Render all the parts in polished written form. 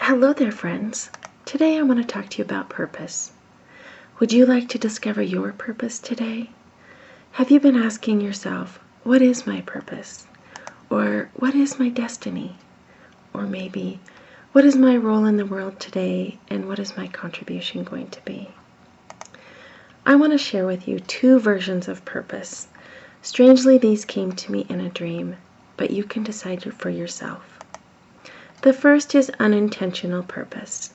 Hello there, friends. Today I want to talk to you about purpose. Would you like to discover your purpose today? Have you been asking yourself, what is my purpose? Or what is my destiny? Or maybe, what is my role in the world today and what is my contribution going to be? I want to share with you two versions of purpose. Strangely, these came to me in a dream, but you can decide for yourself. The first is unintentional purpose.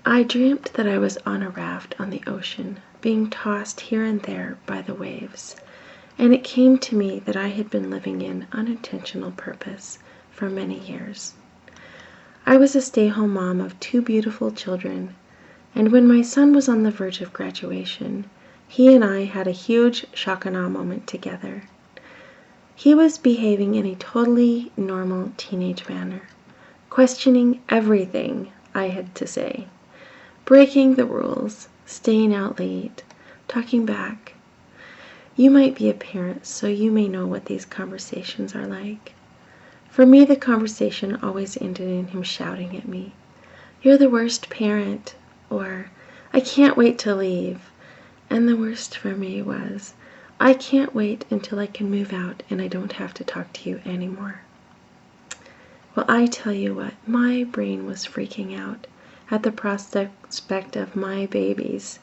I dreamt that I was on a raft on the ocean, being tossed here and there by the waves, and it came to me that I had been living in unintentional purpose for many years. I was a stay-home mom of two beautiful children, and when my son was on the verge of graduation, he and I had a huge shock and awe moment together. He was behaving in a totally normal teenage manner, questioning everything I had to say, breaking the rules, staying out late, talking back. You might be a parent, so you may know what these conversations are like. For me, the conversation always ended in him shouting at me, "You're the worst parent," or "I can't wait to leave." And the worst for me was, "I can't wait until I can move out and I don't have to talk to you anymore." Well, I tell you what, my brain was freaking out at the prospect of my babies,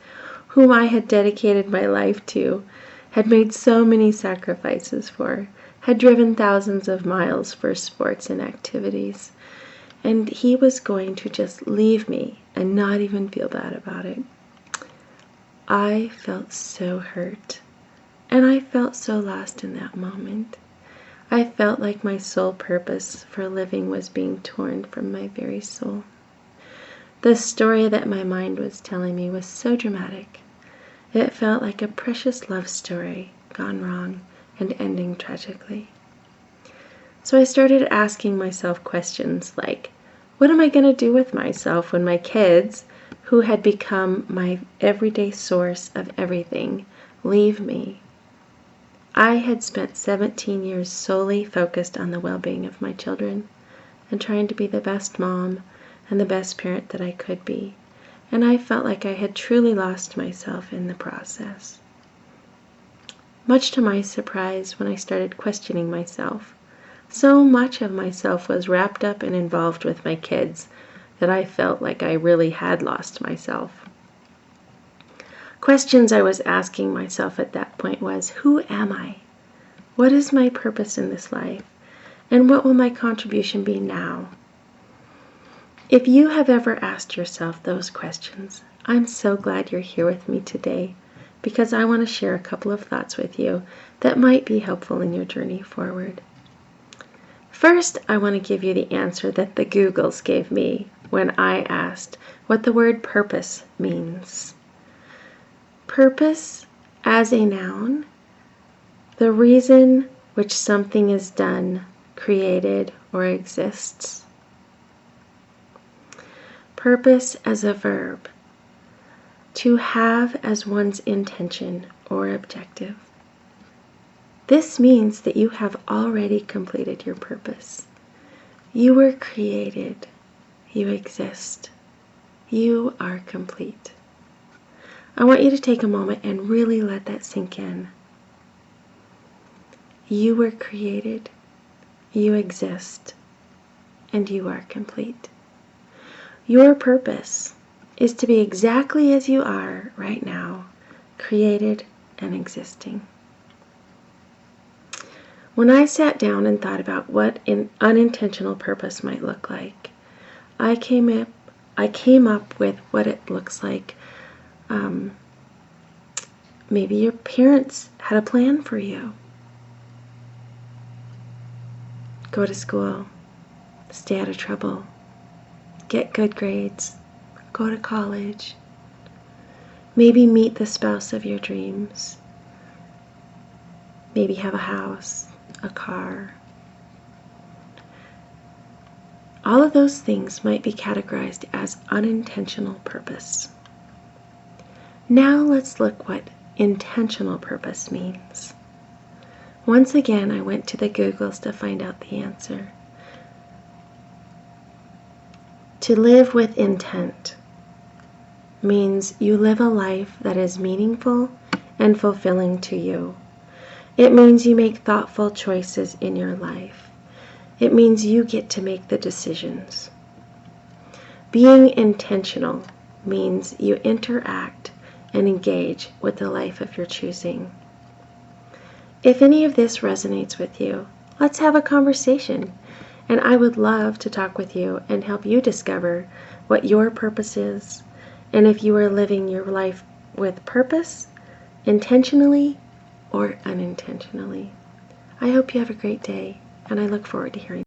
whom I had dedicated my life to, had made so many sacrifices for, had driven thousands of miles for sports and activities, and he was going to just leave me and not even feel bad about it. I felt so hurt. And I felt so lost in that moment. I felt like my sole purpose for living was being torn from my very soul. The story that my mind was telling me was so dramatic. It felt like a precious love story gone wrong and ending tragically. So I started asking myself questions like, what am I going to do with myself when my kids, who had become my everyday source of everything, leave me? I had spent 17 years solely focused on the well-being of my children and trying to be the best mom and the best parent that I could be, and I felt like I had truly lost myself in the process. Much to my surprise, when I started questioning myself, so much of myself was wrapped up and involved with my kids that I felt like I really had lost myself. Questions I was asking myself at that point was, who am I? What is my purpose in this life? And what will my contribution be now? If you have ever asked yourself those questions, I'm so glad you're here with me today, because I want to share a couple of thoughts with you that might be helpful in your journey forward. First, I want to give you the answer that the Googles gave me when I asked what the word purpose means. Purpose, as a noun, the reason which something is done, created, or exists. Purpose as a verb, to have as one's intention or objective. This means that you have already completed your purpose. You were created. You exist. You are complete. I want you to take a moment and really let that sink in. You were created, you exist, and you are complete. Your purpose is to be exactly as you are right now, created and existing. When I sat down and thought about what an unintentional purpose might look like, I came up with what it looks like. Maybe your parents had a plan for you. Go to school, stay out of trouble, get good grades, go to college, maybe meet the spouse of your dreams, maybe have a house, a car. All of those things might be categorized as unintentional purpose. Now let's look what intentional purpose means. Once again, I went to the Googles to find out the answer. To live with intent means you live a life that is meaningful and fulfilling to you. It means you make thoughtful choices in your life. It means you get to make the decisions. Being intentional means you interact and engage with the life of your choosing. If any of this resonates with you, let's have a conversation. And I would love to talk with you and help you discover what your purpose is, and if you are living your life with purpose, intentionally or unintentionally. I hope you have a great day, and I look forward to hearing